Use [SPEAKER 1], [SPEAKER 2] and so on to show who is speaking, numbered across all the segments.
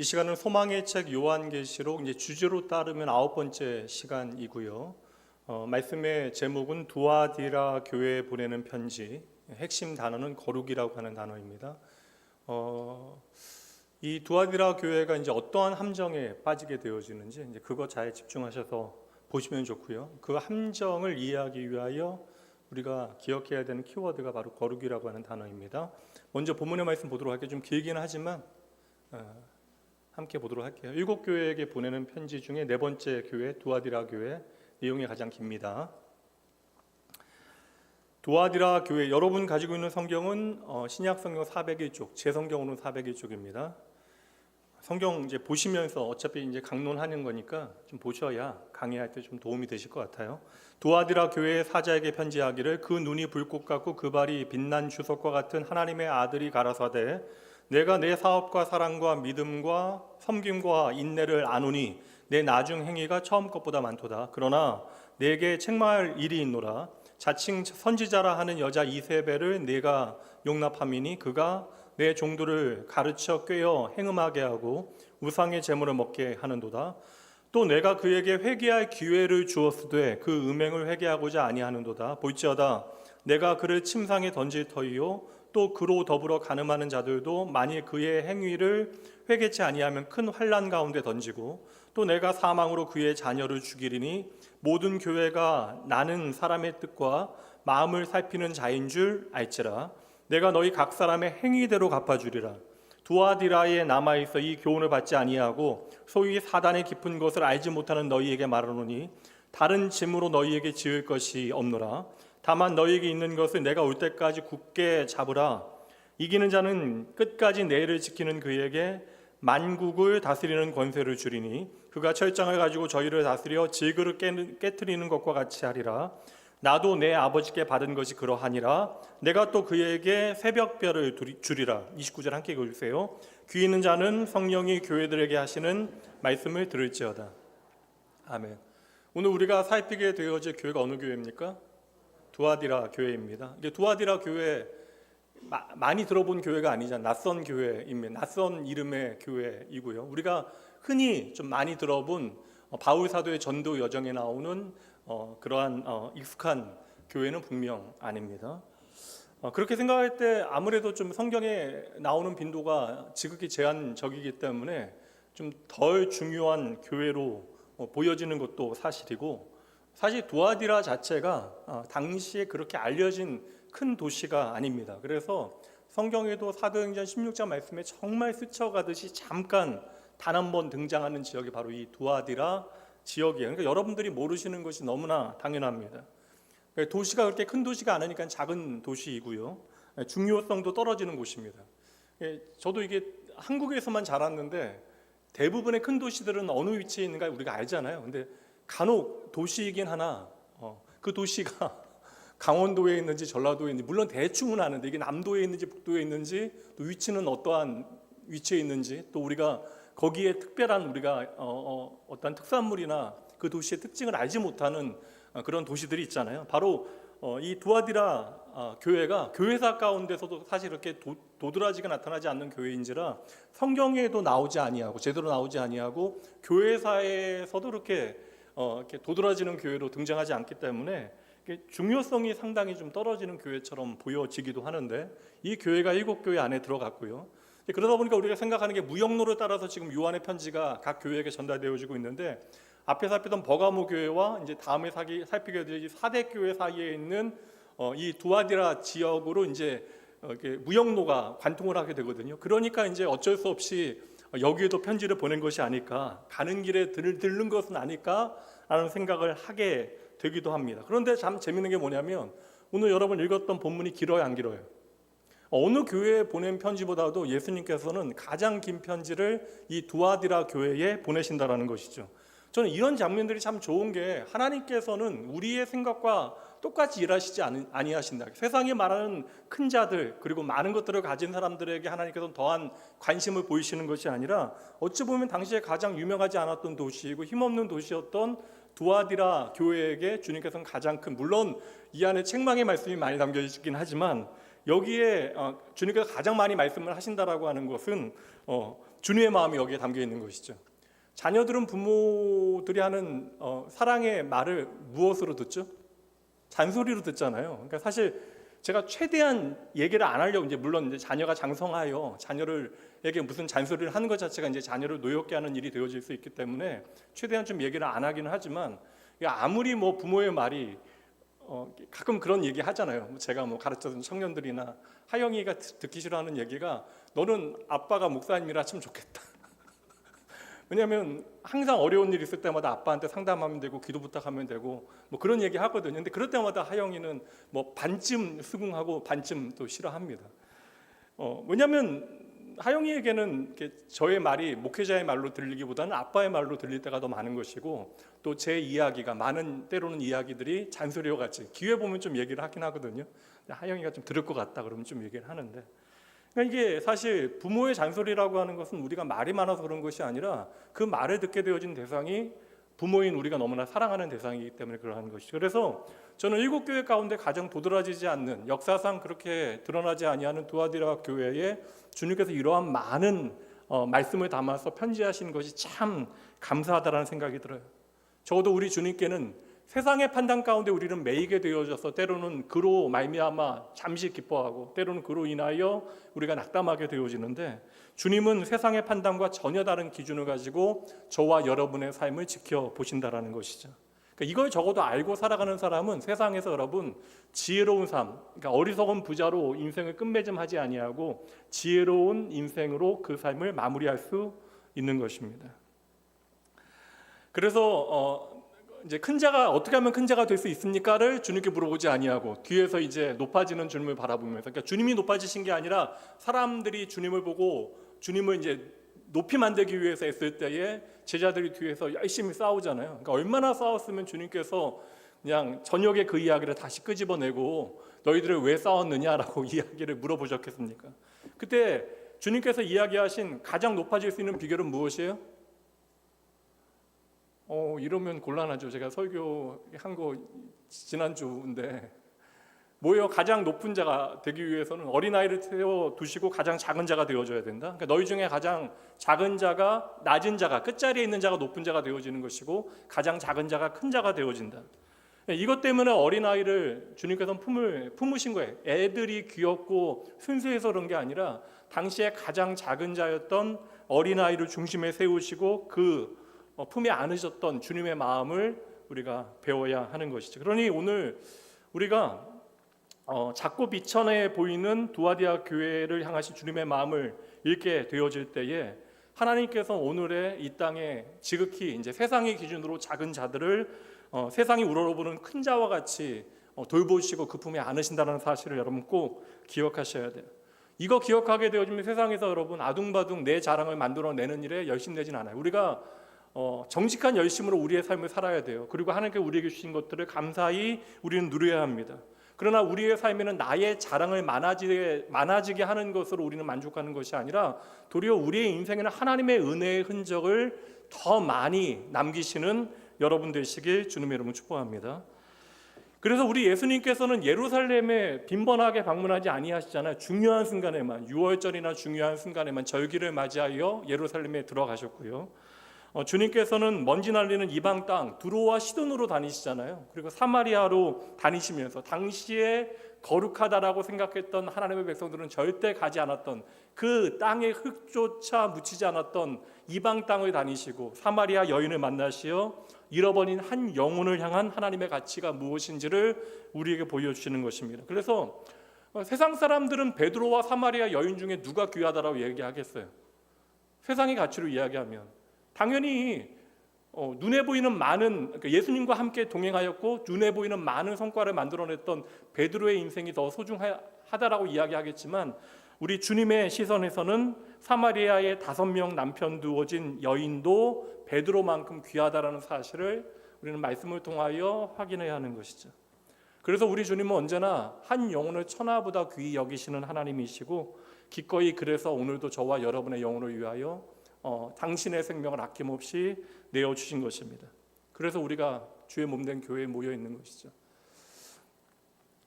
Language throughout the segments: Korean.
[SPEAKER 1] 이 시간은 소망의 책 요한계시록 이제 주제로 따르면 9번째 시간이고요. 말씀의 제목은 두아디라 교회에 보내는 편지. 핵심 단어는 거룩이라고 하는 단어입니다. 이 두아디라 교회가 이제 어떠한 함정에 빠지게 되어지는지 이제 그것 잘 집중하셔서 보시면 좋고요. 그 함정을 이해하기 위하여 우리가 기억해야 되는 키워드가 바로 거룩이라고 하는 단어입니다. 먼저 본문의 말씀 보도록 할게요. 좀 길기는 하지만 함께 보도록 할게요. 7교회에게 보내는 편지 중에 4번째 교회 두아디라 교회, 내용이 가장 깁니다. 두아디라 교회, 여러분 가지고 있는 성경은 신약 성경 401쪽, 제 성경으로는 401쪽입니다. 성경 이제 보시면서 어차피 이제 강론하는 거니까 좀 보셔야 강의할 때 좀 도움이 되실 것 같아요. 두아디라 교회의 사자에게 편지하기를, 그 눈이 불꽃 같고 그 발이 빛난 주석과 같은 하나님의 아들이 가라사대, 내가 내 사업과 사랑과 믿음과 섬김과 인내를 아노니 내 나중 행위가 처음 것보다 많도다. 그러나 내게 책망할 일이 있노라. 자칭 선지자라 하는 여자 이세벨을 내가 용납함이니 그가 내 종들을 가르쳐 꿰어 행음하게 하고 우상의 제물을 먹게 하는도다. 또 내가 그에게 회개할 기회를 주었으되 그 음행을 회개하고자 아니하는도다. 볼지어다 내가 그를 침상에 던질 터이요 또 그로 더불어 간음하는 자들도 만일 그의 행위를 회개치 아니하면 큰 환난 가운데 던지고, 또 내가 사망으로 그의 자녀를 죽이리니 모든 교회가 나는 사람의 뜻과 마음을 살피는 자인 줄 알지라. 내가 너희 각 사람의 행위대로 갚아주리라. 두아디라에 남아있어 이 교훈을 받지 아니하고 소위 사단의 깊은 것을 알지 못하는 너희에게 말하노니 다른 짐으로 너희에게 지을 것이 없노라. 다만 너희에게 있는 것을 내가 올 때까지 굳게 잡으라. 이기는 자는 끝까지 내일을 지키는 그에게 만국을 다스리는 권세를 주리니 그가 철장을 가지고 저희를 다스려 질그릇 깨트리는 것과 같이 하리라. 나도 내 아버지께 받은 것이 그러하니라. 내가 또 그에게 새벽별을 주리라. 29절 함께 읽어주세요. 귀 있는 자는 성령이 교회들에게 하시는 말씀을 들을지어다. 아멘. 오늘 우리가 살피게 되어질 교회가 어느 교회입니까? 두아디라 교회입니다. 이게 두아디라 교회 많이 들어본 교회가 아니잖아요. 낯선 교회입니다. 낯선 이름의 교회이고요. 우리가 흔히 좀 많이 들어본 바울 사도의 전도 여정에 나오는 그러한 익숙한 교회는 분명 아닙니다. 그렇게 생각할 때 아무래도 좀 성경에 나오는 빈도가 지극히 제한적이기 때문에 좀 덜 중요한 교회로 보여지는 것도 사실이고, 사실 두아디라 자체가 당시에 그렇게 알려진 큰 도시가 아닙니다. 그래서 성경에도 사도행전 16장 말씀에 정말 스쳐가듯이 잠깐 단 한 번 등장하는 지역이 바로 이 두아디라 지역이에요. 그러니까 여러분들이 모르시는 것이 너무나 당연합니다. 도시가 그렇게 큰 도시가 아니니까 작은 도시이고요. 중요성도 떨어지는 곳입니다. 저도 이게 한국에서만 자랐는데 대부분의 큰 도시들은 어느 위치에 있는가 우리가 알잖아요. 근데 간혹 도시이긴 하나 그 도시가 강원도에 있는지 전라도에 있는지, 물론 대충은 아는데 이게 남도에 있는지 북도에 있는지, 또 위치는 어떠한 위치에 있는지, 또 우리가 거기에 특별한 우리가 어떤 특산물이나 그 도시의 특징을 알지 못하는 그런 도시들이 있잖아요. 바로 이 두아디라 교회가 교회사 가운데서도 사실 이렇게 도드라지가 나타나지 않는 교회인지라 성경에도 나오지 아니하고 제대로 나오지 아니하고 교회사에서도 이렇게 도드라지는 교회로 등장하지 않기 때문에 중요성이 상당히 좀 떨어지는 교회처럼 보여지기도 하는데, 이 교회가 7교회 안에 들어갔고요. 그러다 보니까 우리가 생각하는 게 무역로를 따라서 지금 요한의 편지가 각 교회에게 전달되어지고 있는데, 앞에 살피던 버가모 교회와 이제 다음에 살피게 될 4대 교회 사이에 있는 이 두아디라 지역으로 이제 무역로가 관통을 하게 되거든요. 그러니까 이제 어쩔 수 없이 여기에도 편지를 보낸 것이 아닐까, 가는 길에 들른 것은 아닐까라는 생각을 하게 되기도 합니다. 그런데 참 재밌는 게 뭐냐면 오늘 여러분 읽었던 본문이 길어요, 안 길어요? 어느 교회에 보낸 편지보다도 예수님께서는 가장 긴 편지를 이 두아디라 교회에 보내신다라는 것이죠. 저는 이런 장면들이 참 좋은 게, 하나님께서는 우리의 생각과 똑같이 일하시지 아니하신다. 세상에 말하는 큰 자들 그리고 많은 것들을 가진 사람들에게 하나님께서는 더한 관심을 보이시는 것이 아니라, 어찌 보면 당시에 가장 유명하지 않았던 도시이고 힘없는 도시였던 두아디라 교회에게 주님께서는 가장 큰, 물론 이 안에 책망의 말씀이 많이 담겨 있긴 하지만 여기에 주님께서 가장 많이 말씀을 하신다라고 하는 것은 주님의 마음이 여기에 담겨 있는 것이죠. 자녀들은 부모들이 하는 사랑의 말을 무엇으로 듣죠? 잔소리로 듣잖아요. 그러니까 사실 제가 최대한 얘기를 안 하려고, 이제 물론 이제 자녀가 장성하여 자녀를에게 무슨 잔소리를 하는 것 자체가 이제 자녀를 노엽게 하는 일이 되어질 수 있기 때문에 최대한 좀 얘기를 안 하기는 하지만, 아무리 뭐 부모의 말이 가끔 그런 얘기 하잖아요. 제가 뭐 가르쳐준 청년들이나 하영이가 듣기 싫어하는 얘기가, 너는 아빠가 목사님이라 참 좋겠다. 왜냐하면 항상 어려운 일 있을 때마다 아빠한테 상담하면 되고 기도 부탁하면 되고 뭐 그런 얘기 하거든요. 근데 그럴 때마다 하영이는 뭐 반쯤 수긍하고 반쯤 또 싫어합니다. 왜냐하면 하영이에게는 저의 말이 목회자의 말로 들리기보다는 아빠의 말로 들릴 때가 더 많은 것이고, 또 제 이야기가, 많은 때로는 이야기들이 잔소리와 같이 기회 보면 좀 얘기를 하긴 하거든요. 하영이가 좀 들을 것 같다 그러면 좀 얘기를 하는데, 그러니까 이게 사실 부모의 잔소리라고 하는 것은 우리가 말이 많아서 그런 것이 아니라 그 말을 듣게 되어진 대상이 부모인 우리가 너무나 사랑하는 대상이기 때문에 그러한 것이죠. 그래서 저는 일곱 교회 가운데 가장 도드라지지 않는, 역사상 그렇게 드러나지 아니하는 두아디라 교회에 주님께서 이러한 많은 말씀을 담아서 편지하신 것이 참 감사하다라는 생각이 들어요. 적어도 우리 주님께는 세상의 판단 가운데 우리는 매이게 되어져서 때로는 그로 말미암아 잠시 기뻐하고 때로는 그로 인하여 우리가 낙담하게 되어지는데, 주님은 세상의 판단과 전혀 다른 기준을 가지고 저와 여러분의 삶을 지켜보신다라는 것이죠. 그러니까 이걸 적어도 알고 살아가는 사람은 세상에서 여러분 지혜로운 삶, 그러니까 어리석은 부자로 인생을 끝맺음하지 아니하고 지혜로운 인생으로 그 삶을 마무리할 수 있는 것입니다. 그래서 이제 큰 자가 어떻게 하면 큰 자가 될 수 있습니까를 주님께 물어보지 아니하고 뒤에서 이제 높아지는 주님을 바라보면서, 그러니까 주님이 높아지신 게 아니라 사람들이 주님을 보고 주님을 이제 높이 만들기 위해서 했을 때에 제자들이 뒤에서 열심히 싸우잖아요. 그러니까 얼마나 싸웠으면 주님께서 그냥 저녁에 그 이야기를 다시 끄집어내고 너희들을 왜 싸웠느냐라고 이야기를 물어보셨겠습니까? 그때 주님께서 이야기하신 가장 높아질 수 있는 비결은 무엇이에요? 이러면 곤란하죠. 제가 설교한 거 지난주인데, 뭐예요? 가장 높은 자가 되기 위해서는 어린아이를 세워두시고 가장 작은 자가 되어줘야 된다. 그러니까 너희 중에 가장 작은 자가, 낮은 자가, 끝자리에 있는 자가 높은 자가 되어지는 것이고 가장 작은 자가 큰 자가 되어진다. 이것 때문에 어린아이를 주님께서 품으신 거예요. 애들이 귀엽고 순수해서 그런 게 아니라 당시에 가장 작은 자였던 어린아이를 중심에 세우시고 그 품에 안으셨던 주님의 마음을 우리가 배워야 하는 것이죠. 그러니 오늘 우리가 작고 비천해 보이는 두아디아 교회를 향하신 주님의 마음을 읽게 되어질 때에, 하나님께서 오늘의 이 땅에 지극히 이제 세상의 기준으로 작은 자들을 세상이 우러러보는 큰 자와 같이 돌보시고 그 품에 안으신다는 사실을 여러분 꼭 기억하셔야 돼요. 이거 기억하게 되어지면 세상에서 여러분 아둥바둥 내 자랑을 만들어내는 일에 열심내진 않아요. 우리가 정직한 열심으로 우리의 삶을 살아야 돼요. 그리고 하나님께 우리에게 주신 것들을 감사히 우리는 누려야 합니다. 그러나 우리의 삶에는 나의 자랑을 많아지게 하는 것으로 우리는 만족하는 것이 아니라 도리어 우리의 인생에는 하나님의 은혜의 흔적을 더 많이 남기시는 여러분 되시길 주님의 이름으로 축복합니다. 그래서 우리 예수님께서는 예루살렘에 빈번하게 방문하지 아니하시잖아요. 중요한 순간에만, 유월절이나 중요한 순간에만 절기를 맞이하여 예루살렘에 들어가셨고요. 주님께서는 먼지 날리는 이방 땅 두로와 시돈으로 다니시잖아요. 그리고 사마리아로 다니시면서 당시에 거룩하다라고 생각했던 하나님의 백성들은 절대 가지 않았던 그 땅에 흙조차 묻히지 않았던 이방 땅을 다니시고 사마리아 여인을 만나시어 잃어버린 한 영혼을 향한 하나님의 가치가 무엇인지를 우리에게 보여주시는 것입니다. 그래서 세상 사람들은 베드로와 사마리아 여인 중에 누가 귀하다라고 얘기하겠어요? 세상의 가치로 이야기하면 당연히 눈에 보이는 많은, 그러니까 예수님과 함께 동행하였고 눈에 보이는 많은 성과를 만들어냈던 베드로의 인생이 더 소중하다라고 이야기하겠지만, 우리 주님의 시선에서는 사마리아의 5명 남편 두어진 여인도 베드로만큼 귀하다라는 사실을 우리는 말씀을 통하여 확인해야 하는 것이죠. 그래서 우리 주님은 언제나 한 영혼을 천하보다 귀히 여기시는 하나님이시고, 기꺼이 그래서 오늘도 저와 여러분의 영혼을 위하여 당신의 생명을 아낌없이 내어주신 것입니다. 그래서 우리가 주의 몸된 교회에 모여 있는 것이죠.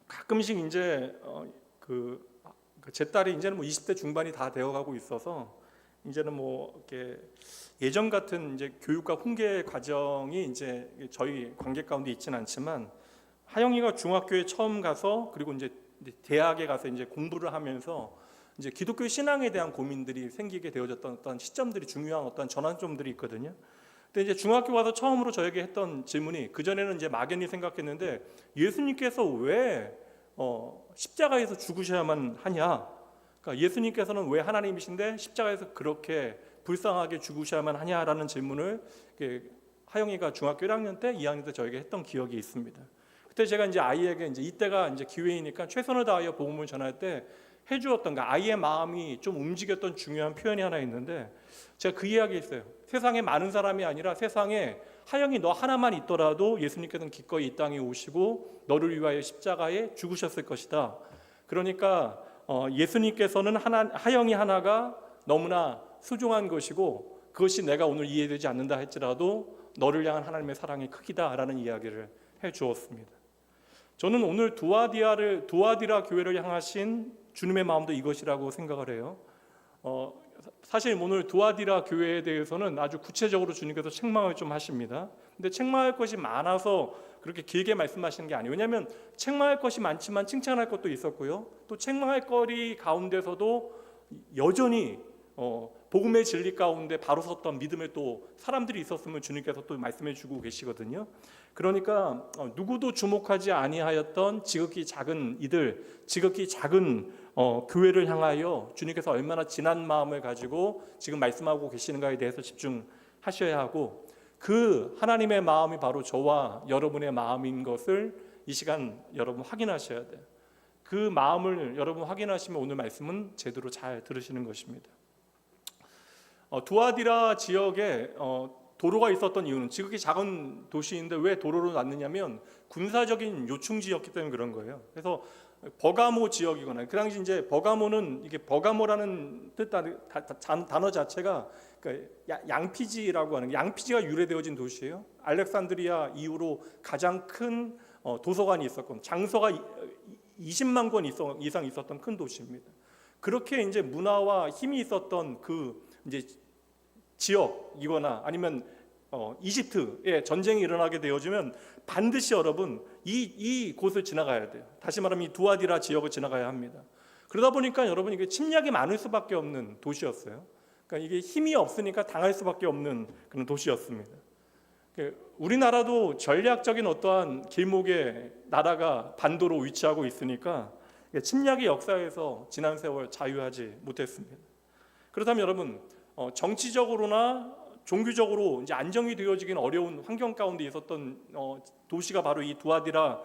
[SPEAKER 1] 가끔씩 이제 제 딸이 이제는 20대 중반이 다 되어가고 있어서 이제는 뭐 이렇게 예전 같은 이제 교육과 훈계 과정이 이제 저희 관계 가운데 있지는 않지만, 하영이가 중학교에 처음 가서 그리고 이제 대학에 가서 이제 공부를 하면서 이제 기독교 신앙에 대한 고민들이 생기게 되어졌던 어떤 시점들이, 중요한 어떤 전환점들이 있거든요. 근데 이제 중학교 가서 처음으로 저에게 했던 질문이, 그 전에는 이제 막연히 생각했는데, 예수님께서 왜 십자가에서 죽으셔야만 하냐? 그러니까 예수님께서는 왜 하나님이신데 십자가에서 그렇게 불쌍하게 죽으셔야만 하냐라는 질문을 하영이가 중학교 1학년 때, 2학년 때 저에게 했던 기억이 있습니다. 그때 제가 이제 아이에게 이제 이때가 이제 기회이니까 최선을 다하여 복음을 전할 때 해주었던, 아이의 마음이 좀 움직였던 중요한 표현이 하나 있는데, 제가 그 이야기 했어요. 세상에 많은 사람이 아니라 세상에 하영이 너 하나만 있더라도 예수님께서는 기꺼이 이 땅에 오시고 너를 위하여 십자가에 죽으셨을 것이다. 그러니까 예수님께서는 하영이 하나가 너무나 소중한 것이고, 그것이 내가 오늘 이해되지 않는다 할지라도 너를 향한 하나님의 사랑이 크기다라는 이야기를 해주었습니다. 저는 오늘 두아디라 교회를 향하신 주님의 마음도 이것이라고 생각을 해요. 사실 오늘 두아디라 교회에 대해서는 아주 구체적으로 주님께서 책망을 좀 하십니다. 근데 책망할 것이 많아서 그렇게 길게 말씀하시는 게 아니에요. 왜냐하면 책망할 것이 많지만 칭찬할 것도 있었고요, 또 책망할 거리 가운데서도 여전히 복음의 진리 가운데 바로 섰던 믿음의 또 사람들이 있었으면 주님께서 또 말씀해 주고 계시거든요. 그러니까 누구도 주목하지 아니하였던 지극히 작은 이들, 지극히 작은 교회를 향하여 주님께서 얼마나 진한 마음을 가지고 지금 말씀하고 계시는가에 대해서 집중하셔야 하고, 그 하나님의 마음이 바로 저와 여러분의 마음인 것을 이 시간 여러분 확인하셔야 돼요. 그 마음을 여러분 확인하시면 오늘 말씀은 제대로 잘 들으시는 것입니다. 두아디라 지역에 도로가 있었던 이유는, 지극히 작은 도시인데 왜 도로로 놨느냐면 군사적인 요충지였기 때문에 그런 거예요. 그래서 버가모 지역이거나, 그 당시 이제 버가모는, 이게 버가모라는 단어 자체가 그러니까 양피지라고 하는, 양피지가 유래되어진 도시예요. 알렉산드리아 이후로 가장 큰 도서관이 있었고 장서가 20만 권 이상 있었던 큰 도시입니다. 그렇게 이제 문화와 힘이 있었던 그 이제 지역이거나 아니면 이집트에 전쟁이 일어나게 되어지면 반드시 여러분 이 곳을 지나가야 돼요. 다시 말하면 이 두아디라 지역을 지나가야 합니다. 그러다 보니까 여러분 이게 침략이 많을 수밖에 없는 도시였어요. 그러니까 이게 힘이 없으니까 당할 수밖에 없는 그런 도시였습니다. 우리나라도 전략적인 어떠한 길목에 나라가 반도로 위치하고 있으니까 침략의 역사에서 지난 세월 자유하지 못했습니다. 그렇다면 여러분, 정치적으로나 종교적으로 이제 안정이 되어지긴 어려운 환경 가운데 있었던 도시가 바로 이 두아디라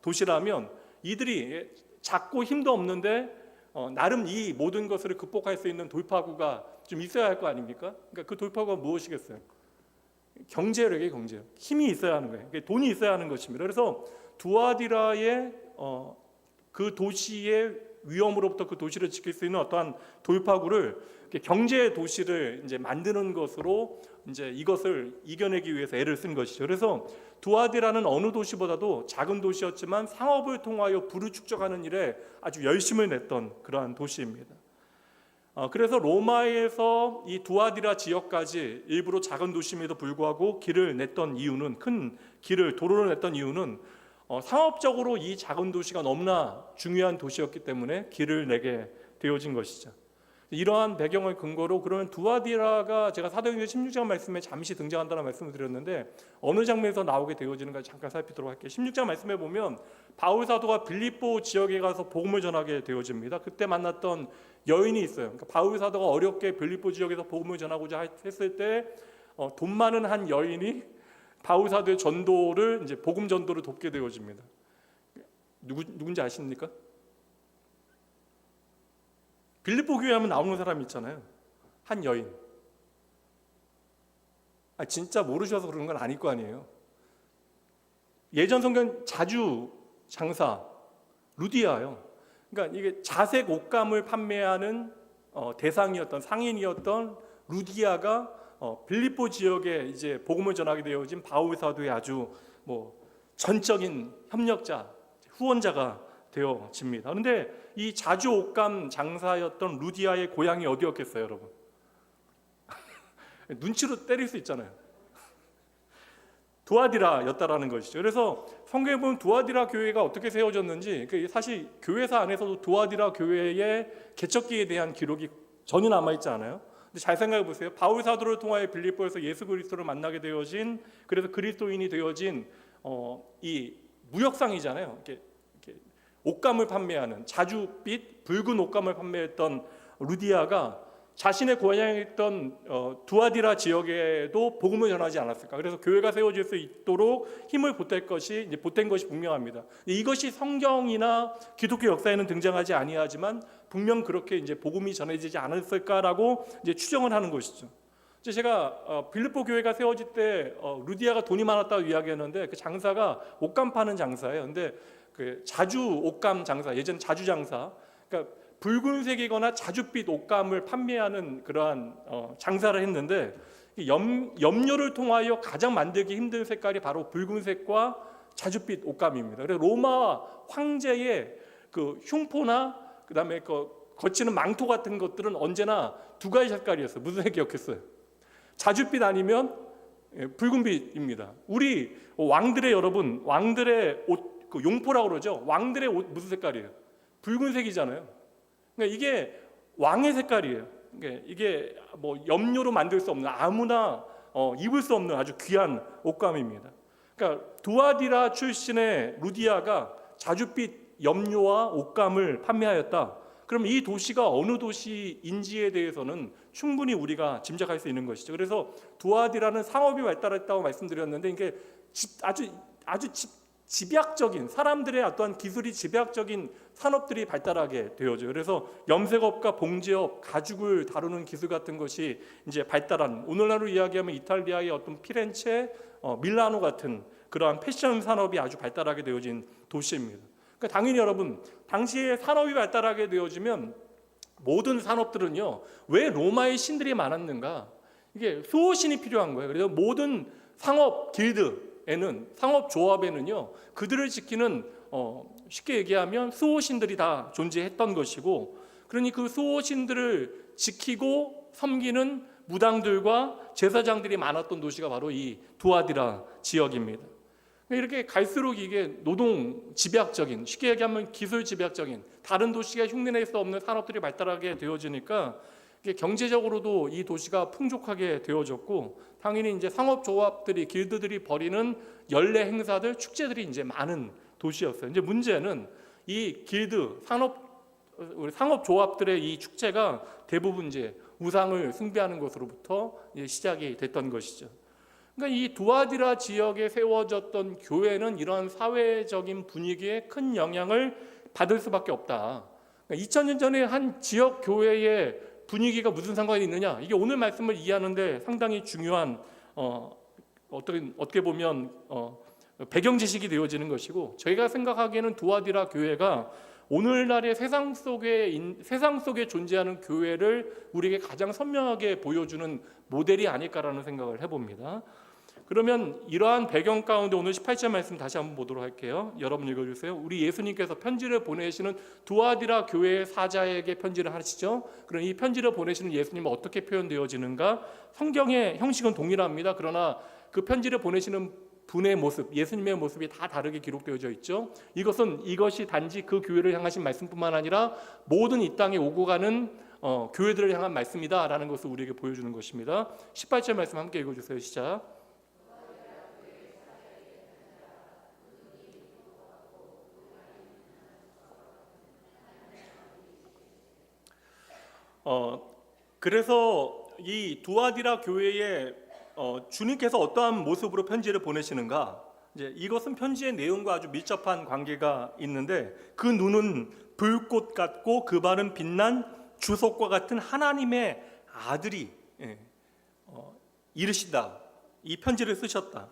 [SPEAKER 1] 도시라면, 이들이 작고 힘도 없는데 나름 이 모든 것을 극복할 수 있는 돌파구가 좀 있어야 할 거 아닙니까? 그러니까 그 돌파구가 무엇이겠어요? 경제력이에요. 경제력. 힘이 있어야 하는 거예요. 돈이 있어야 하는 것입니다. 그래서 두아디라의 그 도시의 위험으로부터 그 도시를 지킬 수 있는 어떠한 돌파구를, 경제 도시를 이제 만드는 것으로 이제 이것을 이겨내기 위해서 애를 쓴 것이죠. 그래서 두아디라는 어느 도시보다도 작은 도시였지만 상업을 통하여 부를 축적하는 일에 아주 열심을 냈던 그러한 도시입니다. 그래서 로마에서 이 두아디라 지역까지 일부러 작은 도시임에도 불구하고 길을 냈던 이유는, 큰 길을, 도로를 냈던 이유는 상업적으로 이 작은 도시가 너무나 중요한 도시였기 때문에 길을 내게 되어진 것이죠. 이러한 배경을 근거로, 그러면 두아디라가 제가 사도행전 16장 말씀에 잠시 등장한다는 말씀을 드렸는데 어느 장면에서 나오게 되어지는가 잠깐 살피도록 할게요. 16장 말씀에 보면 바울 사도가 빌립보 지역에 가서 복음을 전하게 되어집니다. 그때 만났던 여인이 있어요. 그러니까 바울 사도가 어렵게 빌립보 지역에서 복음을 전하고자 했을 때 돈 많은 한 여인이 바울 사도의 전도를, 이제 복음 전도를 돕게 되어집니다. 누군지 아십니까? 빌립보 교회 하면 나오는 사람이 있잖아요. 한 여인. 진짜 모르셔서 그런 건 아닐 거 아니에요. 예전 성경 자주 장사 루디아요. 그러니까 이게 자색 옷감을 판매하는 대상이었던, 상인이었던 루디아가 빌립보 지역에 이제 복음을 전하게 되어진 바울 사도의 아주 전적인 협력자, 후원자가 되어집니다. 그런데 이 자주 옷감 장사였던 루디아의 고향이 어디였겠어요, 여러분? 눈치로 때릴 수 있잖아요. 두아디라였다라는 것이죠. 그래서 성경에 보면 두아디라 교회가 어떻게 세워졌는지, 사실 교회사 안에서도 두아디라 교회의 개척기에 대한 기록이 전혀 남아있지 않아요. 근데 잘 생각해 보세요. 바울 사도를 통하여 빌립보에서 예수 그리스도를 만나게 되어진, 그래서 그리스도인이 되어진 이 무역상이잖아요. 이렇게 옷감을 판매하는, 자주빛 붉은 옷감을 판매했던 루디아가 자신의 고향에 있던 두아디라 지역에도 복음을 전하지 않았을까. 그래서 교회가 세워질 수 있도록 힘을 보탠 것이 분명합니다. 이것이 성경이나 기독교 역사에는 등장하지 아니하지만 분명 그렇게 이제 복음이 전해지지 않았을까라고 이제 추정을 하는 것이죠. 제가 빌립보 교회가 세워질 때 루디아가 돈이 많았다고 이야기했는데, 그 장사가 옷감 파는 장사예요. 근데 그 자주 옷감 장사, 예전 자주 장사, 그러니까 붉은색이거나 자줏빛 옷감을 판매하는 그러한 장사를 했는데, 염료를 통하여 가장 만들기 힘든 색깔이 바로 붉은색과 자줏빛 옷감입니다. 그래서 로마 황제의 그 흉포나 그다음에 거치는 망토 같은 것들은 언제나 두 가지 색깔이었어요. 무슨 색이었겠어요? 자줏빛 아니면 붉은빛입니다. 우리 왕들의 여러분, 왕들의 옷, 그 용포라고 그러죠. 왕들의 옷 무슨 색깔이에요? 붉은색이잖아요. 그러니까 이게 왕의 색깔이에요. 이게 뭐 염료로 만들 수 없는, 아무나 입을 수 없는 아주 귀한 옷감입니다. 그러니까 두아디라 출신의 루디아가 자줏빛 염료와 옷감을 판매하였다. 그럼 이 도시가 어느 도시인지에 대해서는 충분히 우리가 짐작할 수 있는 것이죠. 그래서 두아디라는 상업이 발달했다고 말씀드렸는데, 이게 아주 집약적인, 사람들의 어떠한 기술이 집약적인 산업들이 발달하게 되어져요. 그래서 염색업과 봉제업, 가죽을 다루는 기술 같은 것이 이제 발달한, 오늘날로 이야기하면 이탈리아의 어떤 피렌체, 밀라노 같은 그러한 패션 산업이 아주 발달하게 되어진 도시입니다. 그러니까 당연히 여러분, 당시에 산업이 발달하게 되어지면 모든 산업들은요, 왜 로마의 신들이 많았는가? 이게 수호신이 필요한 거예요. 그래서 모든 상업 길드에는, 상업 조합에는요, 그들을 지키는 쉽게 얘기하면 수호신들이 다 존재했던 것이고, 그러니 그 수호신들을 지키고 섬기는 무당들과 제사장들이 많았던 도시가 바로 이 두아디라 지역입니다. 이렇게 갈수록 이게 노동 집약적인, 쉽게 얘기하면 기술 집약적인, 다른 도시가 흉내낼 수 없는 산업들이 발달하게 되어지니까 경제적으로도 이 도시가 풍족하게 되어졌고, 당연히 이제 상업조합들이, 길드들이 벌이는 연례 행사들, 축제들이 이제 많은 도시였어요. 이제 문제는 이 길드, 상업조합들의 이 축제가 대부분 이제 우상을 숭배하는 것으로부터 시작이 됐던 것이죠. 그러니까 이 두아디라 지역에 세워졌던 교회는 이러한 사회적인 분위기에 큰 영향을 받을 수밖에 없다. 그러니까 2000년 전에 한 지역 교회의 분위기가 무슨 상관이 있느냐? 이게 오늘 말씀을 이해하는데 상당히 중요한 어떻게 보면 배경 지식이 되어지는 것이고, 저희가 생각하기에는 두아디라 교회가 오늘날의 세상 속에 존재하는 교회를 우리에게 가장 선명하게 보여주는 모델이 아닐까라는 생각을 해봅니다. 그러면 이러한 배경 가운데 오늘 18절 말씀 다시 한번 보도록 할게요. 여러분 읽어주세요. 우리 예수님께서 편지를 보내시는 두아디라 교회의 사자에게 편지를 하시죠. 그럼 이 편지를 보내시는 예수님은 어떻게 표현되어지는가? 성경의 형식은 동일합니다. 그러나 그 편지를 보내시는 분의 모습, 예수님의 모습이 다 다르게 기록되어져 있죠. 이것이 단지 그 교회를 향하신 말씀뿐만 아니라 모든 이 땅에 오고 가는 교회들을 향한 말씀이다라는 것을 우리에게 보여주는 것입니다. 18절 말씀 함께 읽어주세요. 시작. 그래서 이 두아디라 교회에 주님께서 어떠한 모습으로 편지를 보내시는가? 이제 이것은 편지의 내용과 아주 밀접한 관계가 있는데, 그 눈은 불꽃 같고 그 발은 빛난 주석과 같은 하나님의 아들이 이르시다. 이 편지를 쓰셨다.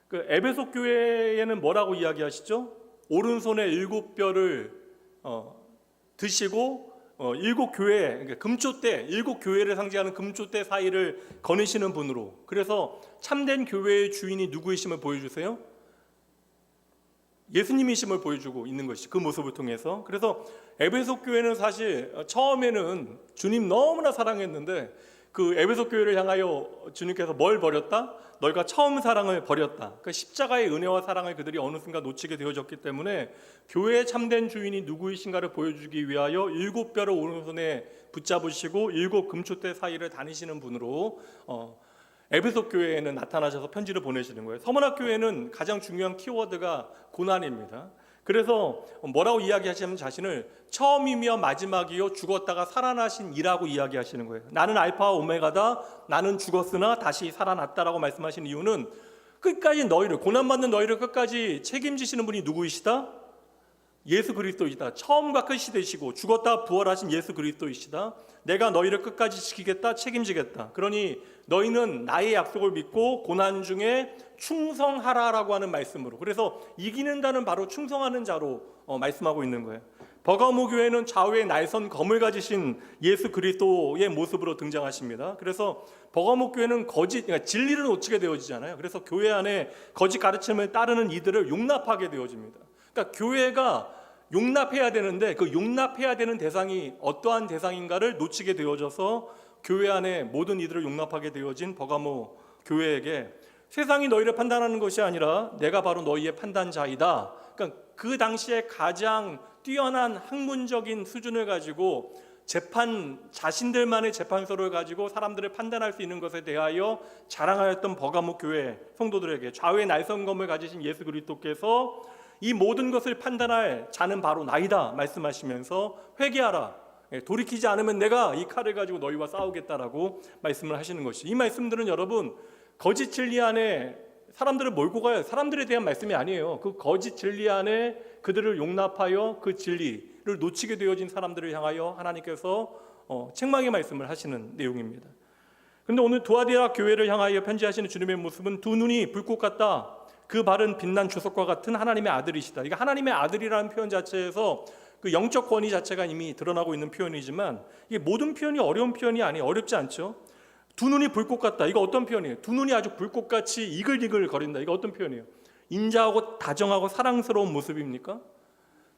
[SPEAKER 1] 그 에베소 교회에는 뭐라고 이야기하시죠? 오른손에 7뼈를 드시고 일곱 교회, 그러니까 금초대, 일곱 교회를 상징하는 금초대 사이를 거니시는 분으로, 그래서 참된 교회의 주인이 누구이심을 보여주세요? 예수님이심을 보여주고 있는 것이 그 모습을 통해서. 그래서 에베소 교회는 사실 처음에는 주님 너무나 사랑했는데 그 에베소 교회를 향하여 주님께서 뭘 버렸다? 너희가 처음 사랑을 버렸다. 그 십자가의 은혜와 사랑을 그들이 어느 순간 놓치게 되어졌기 때문에 교회의 참된 주인이 누구이신가를 보여주기 위하여 7뼈를 오른손에 붙잡으시고 7 금초대 사이를 다니시는 분으로 에베소 교회에는 나타나셔서 편지를 보내시는 거예요. 서문학 교회는 가장 중요한 키워드가 고난입니다. 그래서 뭐라고 이야기하시면 자신을 처음이며 마지막이요 죽었다가 살아나신 이라고 이야기하시는 거예요. 나는 알파와 오메가다. 나는 죽었으나 다시 살아났다라고 말씀하신 이유는 끝까지 너희를, 고난받는 너희를 끝까지 책임지시는 분이 누구이시다? 예수 그리스도이시다. 처음과 끝이 되시고 죽었다 부활하신 예수 그리스도이시다. 내가 너희를 끝까지 지키겠다, 책임지겠다. 그러니 너희는 나의 약속을 믿고 고난 중에 충성하라라고 하는 말씀으로, 그래서 이기는다는 바로 충성하는 자로 말씀하고 있는 거예요. 버가모 교회는 좌우에 날선 검을 가지신 예수 그리스도의 모습으로 등장하십니다. 그래서 버가모 교회는 그러니까 진리를 놓치게 되어지잖아요. 그래서 교회 안에 거짓 가르침을 따르는 이들을 용납하게 되어집니다. 그러니까 교회가 용납해야 되는데 그 용납해야 되는 대상이 어떠한 대상인가를 놓치게 되어져서 교회 안에 모든 이들을 용납하게 되어진 버가모 교회에게 세상이 너희를 판단하는 것이 아니라 내가 바로 너희의 판단자이다. 그러니까 그 당시에 가장 뛰어난 학문적인 수준을 가지고 자신들만의 재판소를 가지고 사람들을 판단할 수 있는 것에 대하여 자랑하였던 버가모 교회 성도들에게 좌우의 날선검을 가지신 예수 그리스도께서 이 모든 것을 판단할 자는 바로 나이다 말씀하시면서 회개하라, 돌이키지 않으면 내가 이 칼을 가지고 너희와 싸우겠다라고 말씀을 하시는 것이, 이 말씀들은 여러분 거짓 진리 안에 사람들을 몰고 가요. 사람들에 대한 말씀이 아니에요. 그 거짓 진리 안에 그들을 용납하여 그 진리를 놓치게 되어진 사람들을 향하여 하나님께서 책망의 말씀을 하시는 내용입니다. 그런데 오늘 두아디라 교회를 향하여 편지하시는 주님의 모습은 두 눈이 불꽃 같다. 그 발은 빛난 주석과 같은 하나님의 아들이시다. 이게 하나님의 아들이라는 표현 자체에서 그 영적 권위 자체가 이미 드러나고 있는 표현이지만 이게 모든 표현이 어려운 표현이 아니에요. 어렵지 않죠. 두 눈이 불꽃 같다. 이거 어떤 표현이에요? 두 눈이 아주 불꽃같이 이글이글 거린다. 이거 어떤 표현이에요? 인자하고 다정하고 사랑스러운 모습입니까?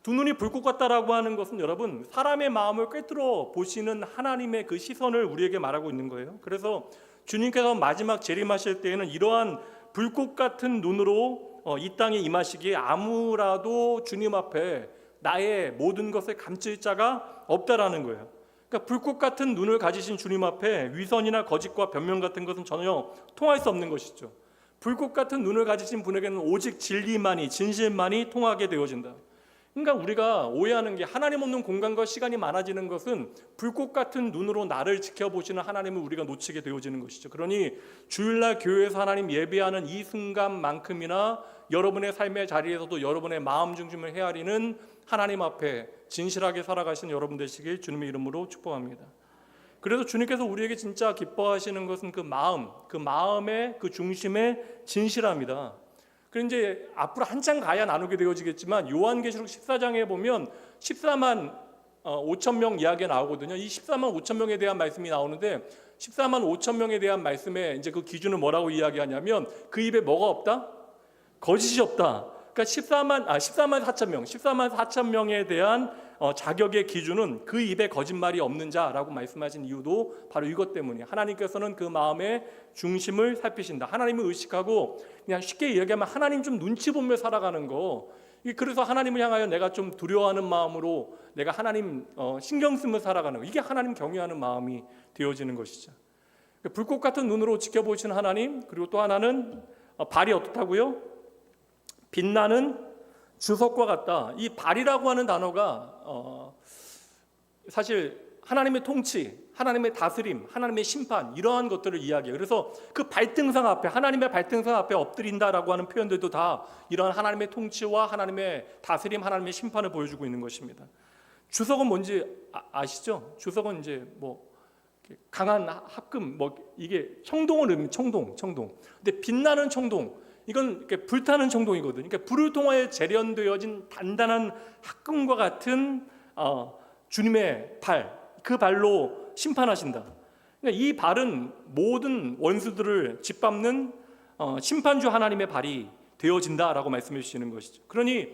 [SPEAKER 1] 두 눈이 불꽃 같다라고 하는 것은 여러분 사람의 마음을 꿰뚫어 보시는 하나님의 그 시선을 우리에게 말하고 있는 거예요. 그래서 주님께서 마지막 재림하실 때에는 이러한 불꽃 같은 눈으로 이 땅에 임하시기에 아무라도 주님 앞에 나의 모든 것을 감출 자가 없다라는 거예요. 그러니까 불꽃 같은 눈을 가지신 주님 앞에 위선이나 거짓과 변명 같은 것은 전혀 통할 수 없는 것이죠. 불꽃 같은 눈을 가지신 분에게는 오직 진리만이, 진실만이 통하게 되어진다. 그러니까 우리가 오해하는 게 하나님 없는 공간과 시간이 많아지는 것은 불꽃 같은 눈으로 나를 지켜보시는 하나님을 우리가 놓치게 되어지는 것이죠. 그러니 주일날 교회에서 하나님 예배하는 이 순간만큼이나 여러분의 삶의 자리에서도 여러분의 마음 중심을 헤아리는 하나님 앞에 진실하게 살아가신 여러분 되시길 주님의 이름으로 축복합니다. 그래서 주님께서 우리에게 진짜 기뻐하시는 것은 그 마음의 그 중심의 진실함이다. 그리고 이제 앞으로 한참 가야 나누게 되어지겠지만 요한계시록 14장에 보면 14만 5천 명 이야기가 나오거든요. 이 14만 5천 명에 대한 말씀이 나오는데 14만 5천 명에 대한 말씀에 이제 그 기준을 뭐라고 이야기하냐면 그 입에 뭐가 없다? 거짓이 없다. 그러니까 14만 4천 명에 대한 자격의 기준은 그 입에 거짓말이 없는 자라고 말씀하신 이유도 바로 이것 때문이에요. 하나님께서는 그 마음의 중심을 살피신다. 하나님을 의식하고 그냥 쉽게 이야기하면 하나님 좀 눈치 보며 살아가는 거. 그래서 하나님을 향하여 내가 좀 두려워하는 마음으로 내가 하나님 신경 쓰며 살아가는 거. 이게 하나님 경외하는 마음이 되어지는 것이죠. 불꽃 같은 눈으로 지켜보시는 하나님, 그리고 또 하나는 발이 어떻다고요? 빛나는 주석과 같다. 이 발이라고 하는 단어가 사실 하나님의 통치, 하나님의 다스림, 하나님의 심판 이러한 것들을 이야기해요. 그래서 그 발등상 앞에, 하나님의 발등상 앞에 엎드린다라고 하는 표현들도 다 이러한 하나님의 통치와 하나님의 다스림, 하나님의 심판을 보여주고 있는 것입니다. 주석은 뭔지 아시죠? 주석은 이제 뭐 강한 합금, 뭐 이게 청동을 의미, 청동. 근데 빛나는 청동. 이건 이렇게 불타는 청동이거든요. 그러니까 불을 통하여 재련되어진 단단한 합금과 같은 주님의 발, 그 발로 심판하신다. 그러니까 이 발은 모든 원수들을 짓밟는 심판주 하나님의 발이 되어진다라고 말씀해 주시는 것이죠. 그러니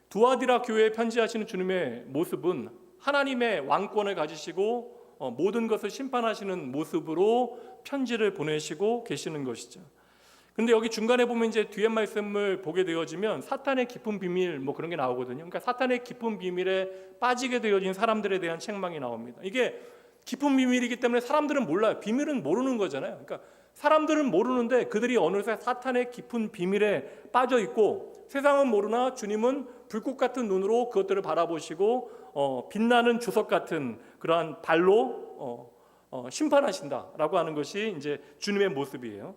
[SPEAKER 1] 두아디라 교회에 편지하시는 주님의 모습은 하나님의 왕권을 가지시고 모든 것을 심판하시는 모습으로 편지를 보내시고 계시는 것이죠. 근데 여기 중간에 보면 이제 뒤에 말씀을 보게 되어지면 사탄의 깊은 비밀 뭐 그런 게 나오거든요. 그러니까 사탄의 깊은 비밀에 빠지게 되어진 사람들에 대한 책망이 나옵니다. 이게 깊은 비밀이기 때문에 사람들은 몰라요. 비밀은 모르는 거잖아요. 그러니까 사람들은 모르는데 그들이 어느새 사탄의 깊은 비밀에 빠져 있고, 세상은 모르나 주님은 불꽃 같은 눈으로 그것들을 바라보시고 빛나는 주석 같은 그러한 발로 심판하신다라고 하는 것이 이제 주님의 모습이에요.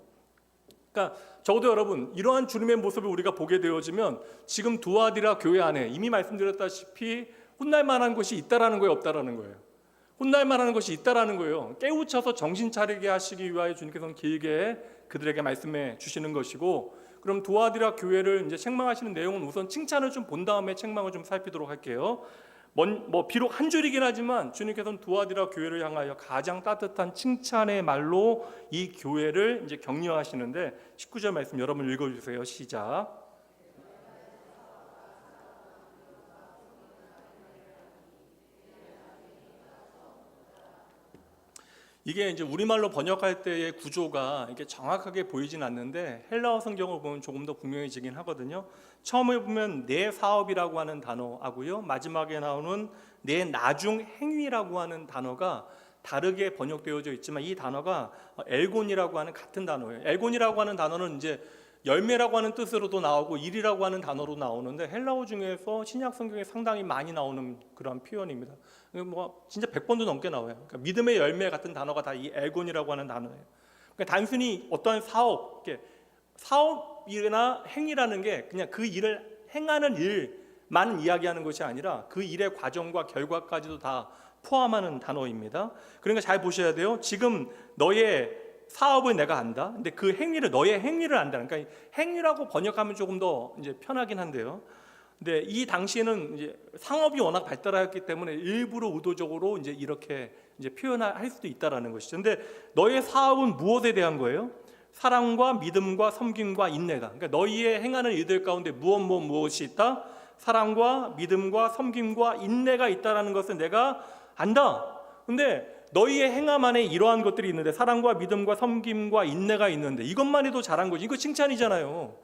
[SPEAKER 1] 그러니까 적어도 여러분, 이러한 주님의 모습을 우리가 보게 되어지면 지금 두아디라 교회 안에 이미 말씀드렸다시피 혼날 만한 것이 있다라는 거예요, 없다라는 거예요? 혼날 만한 것이 있다라는 거예요. 깨우쳐서 정신 차리게 하시기 위하여 주님께서는 길게 그들에게 말씀해 주시는 것이고, 그럼 두아디라 교회를 이제 책망하시는 내용은 우선 칭찬을 좀 본 다음에 책망을 좀 살피도록 할게요. 비록 한 줄이긴 하지만 주님께서는 두아디라 교회를 향하여 가장 따뜻한 칭찬의 말로 이 교회를 이제 격려하시는데, 19절 말씀 여러분 읽어주세요. 시작. 이게 이제 우리말로 번역할 때의 구조가 이게 정확하게 보이진 않는데 헬라어 성경을 보면 조금 더 분명해지긴 하거든요. 처음에 보면 내 사업이라고 하는 단어하고요, 마지막에 나오는 내 나중 행위라고 하는 단어가 다르게 번역되어져 있지만 이 단어가 엘곤이라고 하는 같은 단어예요. 엘곤이라고 하는 단어는 이제 열매라고 하는 뜻으로도 나오고 일이라고 하는 단어로 나오는데 헬라어 중에서 신약 성경에 상당히 많이 나오는 그런 표현입니다. 뭐 진짜 100번도 넘게 나와요. 그러니까 믿음의 열매 같은 단어가 다 이 엘곤이라고 하는 단어예요. 그러니까 단순히 어떠한 사업이나 행위라는 게 그냥 그 일을 행하는 일만 이야기하는 것이 아니라 그 일의 과정과 결과까지도 다 포함하는 단어입니다. 그러니까 잘 보셔야 돼요. 지금 너의 사업을 내가 안다. 근데 그 행위를, 너의 행위를 안다. 그러니까 행위라고 번역하면 조금 더 이제 편하긴 한데요. 근데 이 당시에는 이제 상업이 워낙 발달하였기 때문에 일부러 의도적으로 이제 이렇게 이제 표현할 수도 있다라는 것이죠. 근데 너의 사업은 무엇에 대한 거예요? 사랑과 믿음과 섬김과 인내다. 그러니까 너희의 행하는 일들 가운데 무엇이 있다? 사랑과 믿음과 섬김과 인내가 있다라는 것을 내가 안다. 근데 너희의 행함 안에 이러한 것들이 있는데, 사랑과 믿음과 섬김과 인내가 있는데 이것만 해도 잘한 거지. 이거 칭찬이잖아요.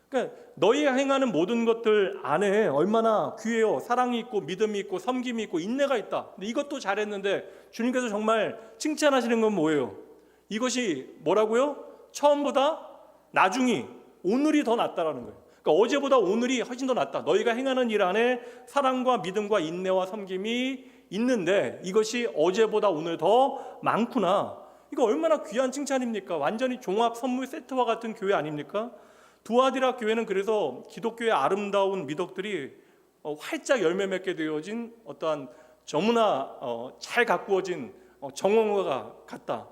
[SPEAKER 1] 그러니까 너희가 행하는 모든 것들 안에 얼마나 귀해요. 사랑이 있고 믿음이 있고 섬김이 있고 인내가 있다. 근데 이것도 잘했는데 주님께서 정말 칭찬하시는 건 뭐예요? 이것이 뭐라고요? 처음보다 나중이, 오늘이 더 낫다라는 거예요. 그러니까 어제보다 오늘이 훨씬 더 낫다. 너희가 행하는 일 안에 사랑과 믿음과 인내와 섬김이 있는데 이것이 어제보다 오늘 더 많구나. 이거 얼마나 귀한 칭찬입니까? 완전히 종합 선물 세트와 같은 교회 아닙니까? 두아디라 교회는 그래서 기독교의 아름다운 미덕들이 활짝 열매 맺게 되어진 어떠한 너무나 잘 가꾸어진 정원과 같다.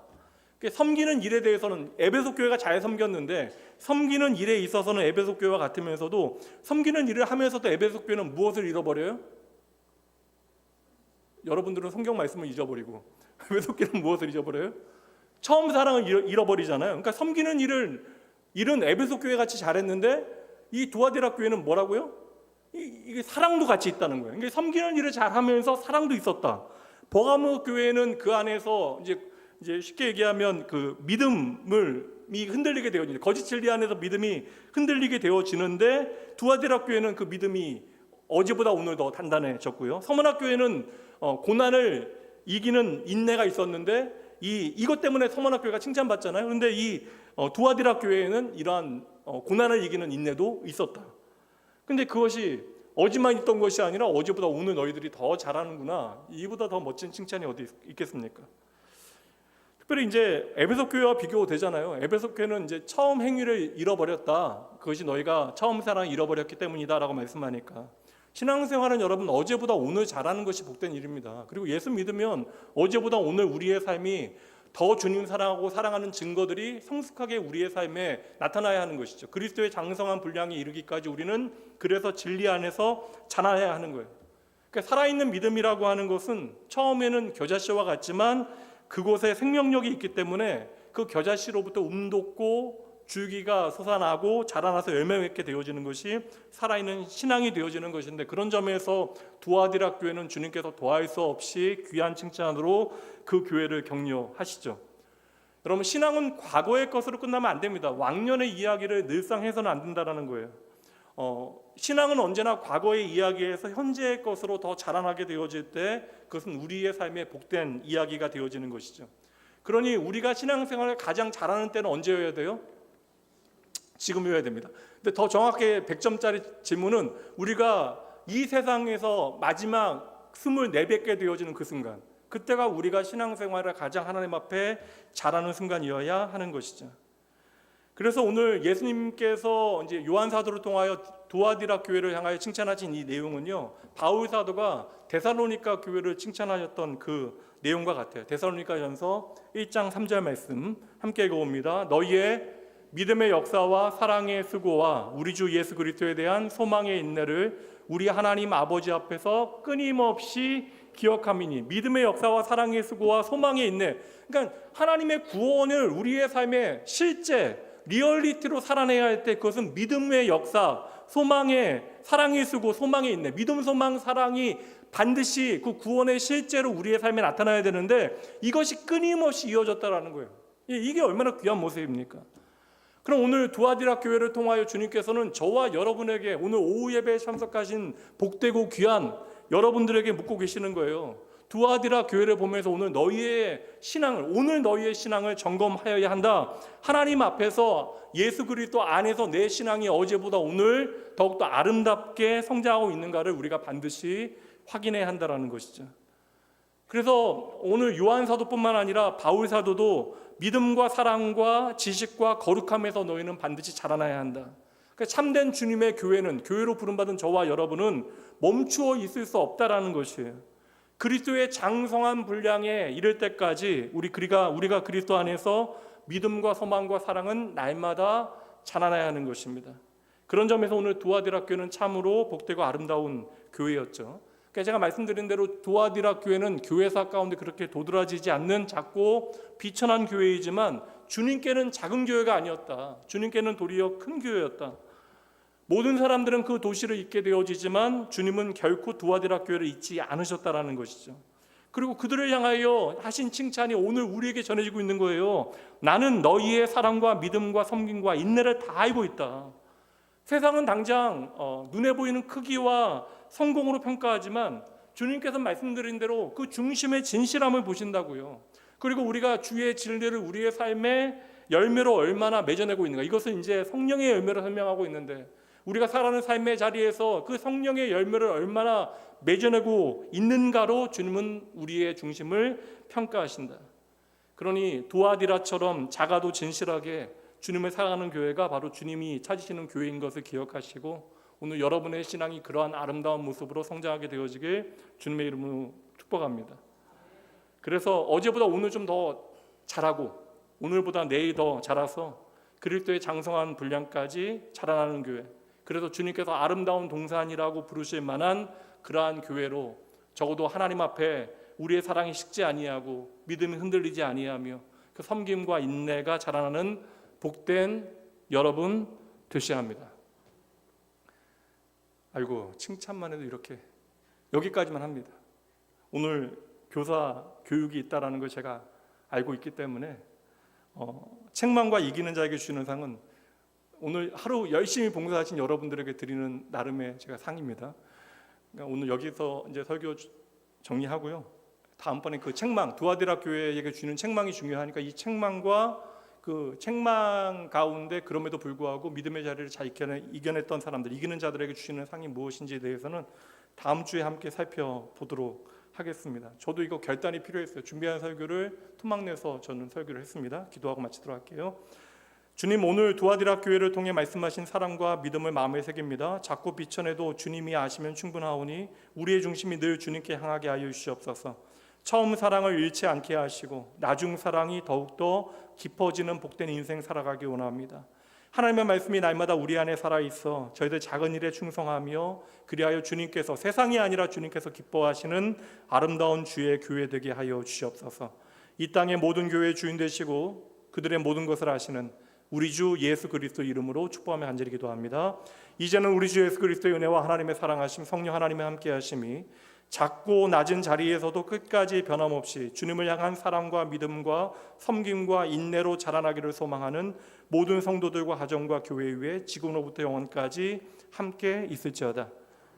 [SPEAKER 1] 섬기는 일에 대해서는 에베소 교회가 잘 섬겼는데, 섬기는 일에 있어서는 에베소 교회와 같으면서도 섬기는 일을 하면서도 에베소 교회는 무엇을 잃어버려요? 여러분들은 성경 말씀을 잊어버리고 에베소 교회는 무엇을 잊어버려요? 처음 사랑을 잃어버리잖아요. 그러니까 섬기는 일은 에베소 교회 같이 잘했는데 이 두아디라 교회는 뭐라고요? 이게 사랑도 같이 있다는 거예요. 그러니까 섬기는 일을 잘하면서 사랑도 있었다. 버가모 교회는 그 안에서 이제 쉽게 얘기하면 그 믿음이 흔들리게 되어지는, 거짓 진리 안에서 믿음이 흔들리게 되어지는데 두아디라 교회는 그 믿음이 어제보다 오늘 더 단단해졌고요. 서문학 교회는 고난을 이기는 인내가 있었는데 이것 때문에 서문학 교회가 칭찬받잖아요. 그런데 이 두아디라 교회에는 이러한 고난을 이기는 인내도 있었다. 근데 그것이 어제만 있던 것이 아니라 어제보다 오늘 너희들이 더 잘하는구나. 이보다 더 멋진 칭찬이 어디 있겠습니까? 특별히 이제 에베소 교회와 비교되잖아요. 에베소 교회는 이제 처음 행위를 잃어버렸다. 그것이 너희가 처음 사랑을 잃어버렸기 때문이다라고 말씀하니까, 신앙생활은 여러분 어제보다 오늘 잘하는 것이 복된 일입니다. 그리고 예수 믿으면 어제보다 오늘 우리의 삶이 더 주님 사랑하고 사랑하는 증거들이 성숙하게 우리의 삶에 나타나야 하는 것이죠. 그리스도의 장성한 분량에 이르기까지 우리는 그래서 진리 안에서 자라야 하는 거예요. 그러니까 살아있는 믿음이라고 하는 것은 처음에는 겨자씨와 같지만 그곳에 생명력이 있기 때문에 그 겨자씨로부터 움돋고 줄기가 솟아나고 자라나서 열매 맺게 되어지는 것이 살아있는 신앙이 되어지는 것인데, 그런 점에서 두아디라 교회는 주님께서 더할 수 없이 귀한 칭찬으로 그 교회를 격려하시죠. 여러분, 신앙은 과거의 것으로 끝나면 안 됩니다. 왕년의 이야기를 늘상 해서는 안 된다는 거예요. 신앙은 언제나 과거의 이야기에서 현재의 것으로 더 자라나게 되어질 때 그것은 우리의 삶의 복된 이야기가 되어지는 것이죠. 그러니 우리가 신앙생활을 가장 잘하는 때는 언제여야 돼요? 지금이어야 됩니다. 근데 더 정확하게 100점짜리 질문은 우리가 이 세상에서 마지막 24뵙게 되어지는 그 순간, 그때가 우리가 신앙생활을 가장 하나님 앞에 잘하는 순간이어야 하는 것이죠. 그래서 오늘 예수님께서 이제 요한 사도를 통하여 두아디라 교회를 향하여 칭찬하신 이 내용은요, 바울 사도가 데살로니가 교회를 칭찬하셨던 그 내용과 같아요. 데살로니가전서 1장 3절 말씀 함께 읽어봅니다. 너희의 믿음의 역사와 사랑의 수고와 우리 주 예수 그리스도에 대한 소망의 인내를 우리 하나님 아버지 앞에서 끊임없이 기억함이니. 믿음의 역사와 사랑의 수고와 소망의 인내, 그러니까 하나님의 구원을 우리의 삶에 실제 리얼리티로 살아내야 할 때 그것은 믿음의 역사, 소망의, 사랑의 수고, 소망의 인내, 믿음, 소망, 사랑이 반드시 그 구원의 실제로 우리의 삶에 나타나야 되는데 이것이 끊임없이 이어졌다라는 거예요. 이게 얼마나 귀한 모습입니까? 그럼 오늘 두아디라 교회를 통하여 주님께서는 저와 여러분에게 오늘 오후 예배에 참석하신 복되고 귀한 여러분들에게 묻고 계시는 거예요. 두아디라 교회를 보면서 오늘 너희의 신앙을 점검하여야 한다. 하나님 앞에서 예수 그리스도 안에서 내 신앙이 어제보다 오늘 더욱더 아름답게 성장하고 있는가를 우리가 반드시 확인해야 한다는 것이죠. 그래서 오늘 요한 사도뿐만 아니라 바울 사도도 믿음과 사랑과 지식과 거룩함에서 너희는 반드시 자라나야 한다. 그러니까 참된 주님의 교회는, 교회로 부름받은 저와 여러분은 멈추어 있을 수 없다라는 것이에요. 그리스도의 장성한 분량에 이를 때까지 우리가 그리스도 안에서 믿음과 소망과 사랑은 날마다 자라나야 하는 것입니다. 그런 점에서 오늘 두아디라 교회는 참으로 복되고 아름다운 교회였죠. 그러니까 제가 말씀드린 대로 두아디라 교회는 교회사 가운데 그렇게 도드라지지 않는 작고 비천한 교회이지만 주님께는 작은 교회가 아니었다. 주님께는 도리어 큰 교회였다. 모든 사람들은 그 도시를 잊게 되어지지만 주님은 결코 두아디라 교회를 잊지 않으셨다라는 것이죠. 그리고 그들을 향하여 하신 칭찬이 오늘 우리에게 전해지고 있는 거예요. 나는 너희의 사랑과 믿음과 섬김과 인내를 다 알고 있다. 세상은 당장 눈에 보이는 크기와 성공으로 평가하지만 주님께서 말씀드린 대로 그 중심의 진실함을 보신다고요. 그리고 우리가 주의 진리를 우리의 삶의 열매로 얼마나 맺어내고 있는가, 이것은 이제 성령의 열매로 설명하고 있는데 우리가 살아가는 삶의 자리에서 그 성령의 열매를 얼마나 맺어내고 있는가로 주님은 우리의 중심을 평가하신다. 그러니 두아디라처럼 작아도 진실하게 주님을 사랑하는 교회가 바로 주님이 찾으시는 교회인 것을 기억하시고 오늘 여러분의 신앙이 그러한 아름다운 모습으로 성장하게 되어지길 주님의 이름으로 축복합니다. 그래서 어제보다 오늘 좀 더 잘하고 오늘보다 내일 더 자라서 그리스도의 장성한 분량까지 자라나는 교회, 그래서 주님께서 아름다운 동산이라고 부르실 만한 그러한 교회로 적어도 하나님 앞에 우리의 사랑이 식지 아니하고 믿음이 흔들리지 아니하며 그 섬김과 인내가 자라나는 복된 여러분 되셔야 합니다. 아이고, 칭찬만 해도 이렇게 여기까지만 합니다. 오늘 교사 교육이 있다라는 걸 제가 알고 있기 때문에 책망과 이기는 자에게 주시는 상은 오늘 하루 열심히 봉사하신 여러분들에게 드리는 나름의 제가 상입니다. 그러니까 오늘 여기서 이제 설교 정리하고요. 다음번에 그 책망, 두아디라 교회에게 주는 책망이 중요하니까 이 책망과 그 책망 가운데 그럼에도 불구하고 믿음의 자리를 잘 이겨냈던 사람들, 이기는 자들에게 주시는 상이 무엇인지에 대해서는 다음 주에 함께 살펴보도록 하겠습니다. 저도 이거 결단이 필요했어요. 준비한 설교를 토막 내서 저는 설교를 했습니다. 기도하고 마치도록 할게요. 주님, 오늘 두아디라 교회를 통해 말씀하신 사랑과 믿음을 마음에 새깁니다. 작고 비천해도 주님이 아시면 충분하오니 우리의 중심이 늘 주님께 향하게 하여 주시옵소서. 처음 사랑을 잃지 않게 하시고 나중 사랑이 더욱더 깊어지는 복된 인생 살아가기 원합니다. 하나님의 말씀이 날마다 우리 안에 살아있어 저희들 작은 일에 충성하며 그리하여 주님께서, 세상이 아니라 주님께서 기뻐하시는 아름다운 주의 교회 되게 하여 주시옵소서. 이 땅의 모든 교회의 주인 되시고 그들의 모든 것을 아시는 우리 주 예수 그리스도 이름으로 축복하며 간절히 기도합니다. 이제는 우리 주 예수 그리스도의 은혜와 하나님의 사랑하심, 성령 하나님의 함께하심이 작고 낮은 자리에서도 끝까지 변함없이 주님을 향한 사랑과 믿음과 섬김과 인내로 자라나기를 소망하는 모든 성도들과 가정과 교회 위에 지금으로부터 영원까지 함께 있을지어다.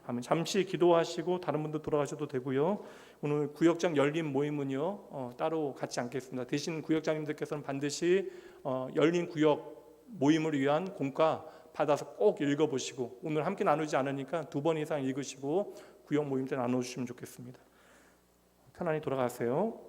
[SPEAKER 1] 아멘. 잠시 기도하시고 다른 분들 돌아가셔도 되고요. 오늘 구역장 열린 모임은요 따로 갖지 않겠습니다. 대신 구역장님들께서는 반드시 열린 구역 모임을 위한 공과 받아서 꼭 읽어보시고, 오늘 함께 나누지 않으니까 2번 이상 읽으시고 구역 모임 때 나눠주시면 좋겠습니다. 편안히 돌아가세요.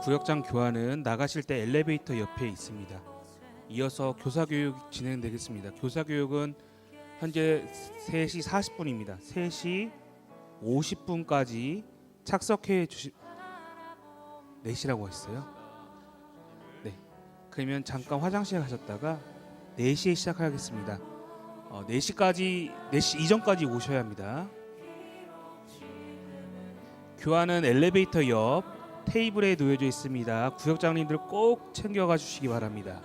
[SPEAKER 2] 구역장 교환은 나가실 때 엘리베이터 옆에 있습니다. 이어서 교사교육 진행되겠습니다. 교사교육은 현재 3시 40분입니다. 3시 50분까지 착석해 주시... 4시라고 했어요? 네. 그러면 잠깐 화장실 가셨다가 4시에 시작하겠습니다. 4시 이전까지 오셔야 합니다. 교환은 엘리베이터 옆 테이블에 놓여져 있습니다. 구역장님들 꼭 챙겨가 주시기 바랍니다.